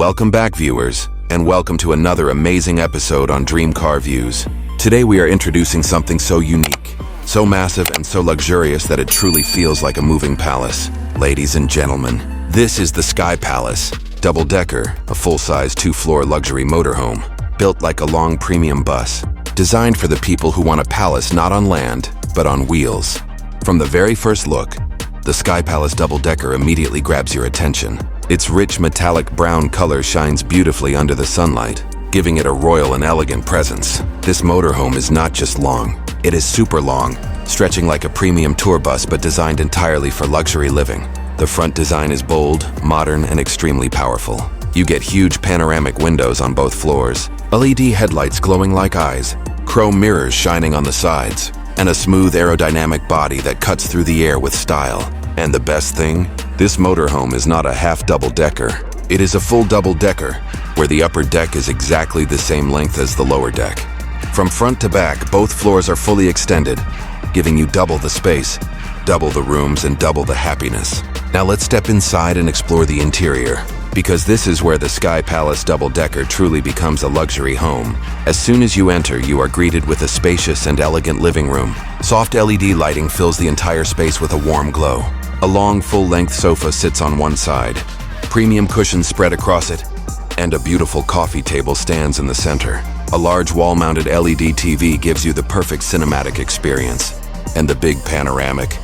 Welcome back, viewers, and welcome to another amazing episode on Dream Car Views. Today we are introducing something so unique, so massive and so luxurious that it truly feels like a moving palace. Ladies and gentlemen, this is the SkyPalace Double Decker, a full-size 2-floor luxury motorhome, built like a long premium bus, designed for the people who want a palace not on land, but on wheels. From the very first look, the SkyPalace Double Decker immediately grabs your attention. Its rich metallic brown color shines beautifully under the sunlight, giving it a royal and elegant presence. This motorhome is not just long, it is super long, stretching like a premium tour bus but designed entirely for luxury living. The front design is bold, modern, and extremely powerful. You get huge panoramic windows on both floors, LED headlights glowing like eyes, chrome mirrors shining on the sides, and a smooth aerodynamic body that cuts through the air with style. And the best thing? This motorhome is not a half double-decker. It is a full double-decker, where the upper deck is exactly the same length as the lower deck. From front to back, both floors are fully extended, giving you double the space, double the rooms, and double the happiness. Now let's step inside and explore the interior, because this is where the SkyPalace Double Decker truly becomes a luxury home. As soon as you enter, you are greeted with a spacious and elegant living room. Soft LED lighting fills the entire space with a warm glow. A long, full-length sofa sits on one side, premium cushions spread across it, and a beautiful coffee table stands in the center. A large wall-mounted LED TV gives you the perfect cinematic experience, and the big panoramic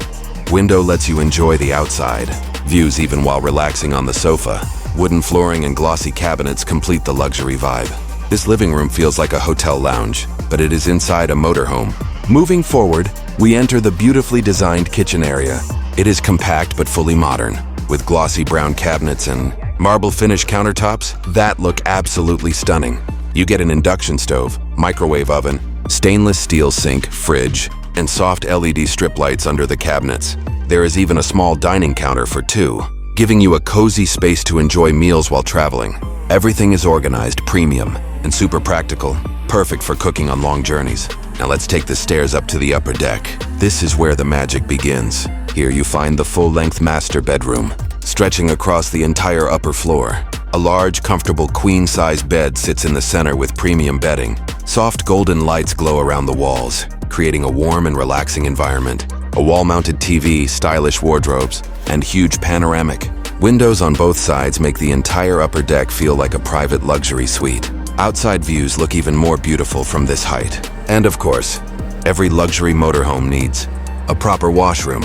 window lets you enjoy the outside views even while relaxing on the sofa. Wooden flooring and glossy cabinets complete the luxury vibe. This living room feels like a hotel lounge, but it is inside a motorhome. Moving forward, we enter the beautifully designed kitchen area. It is compact but fully modern, with glossy brown cabinets and marble finish countertops that look absolutely stunning. You get an induction stove, microwave oven, stainless steel sink, fridge, and soft LED strip lights under the cabinets. There is even a small dining counter for two, giving you a cozy space to enjoy meals while traveling. Everything is organized, premium, and super practical, perfect for cooking on long journeys. Now let's take the stairs up to the upper deck. This is where the magic begins. Here you find the full-length master bedroom, stretching across the entire upper floor. A large, comfortable queen-size bed sits in the center with premium bedding. Soft golden lights glow around the walls, creating a warm and relaxing environment. A wall-mounted TV, stylish wardrobes, and huge panoramic windows on both sides make the entire upper deck feel like a private luxury suite. Outside views look even more beautiful from this height. And of course, every luxury motorhome needs a proper washroom.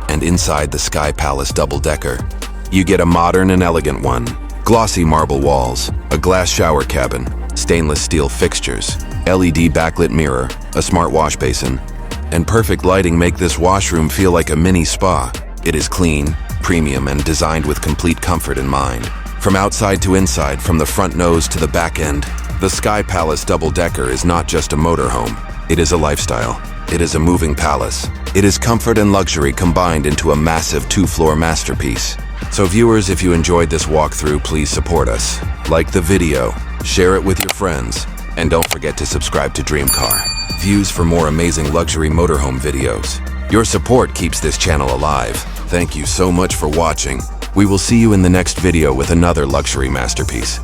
And inside the SkyPalace Double Decker, you get a modern and elegant one. Glossy marble walls, a glass shower cabin, stainless steel fixtures, LED backlit mirror, a smart wash basin, and perfect lighting make this washroom feel like a mini spa. It is clean, premium, and designed with complete comfort in mind. From outside to inside, from the front nose to the back end, the SkyPalace Double Decker is not just a motorhome. It is a lifestyle. It is a moving palace. It is comfort and luxury combined into a massive 2-floor masterpiece. So viewers, if you enjoyed this walkthrough, please support us. Like the video, share it with your friends, and don't forget to subscribe to Dream Car Views for more amazing luxury motorhome videos. Your support keeps this channel alive. Thank you so much for watching. We will see you in the next video with another luxury masterpiece.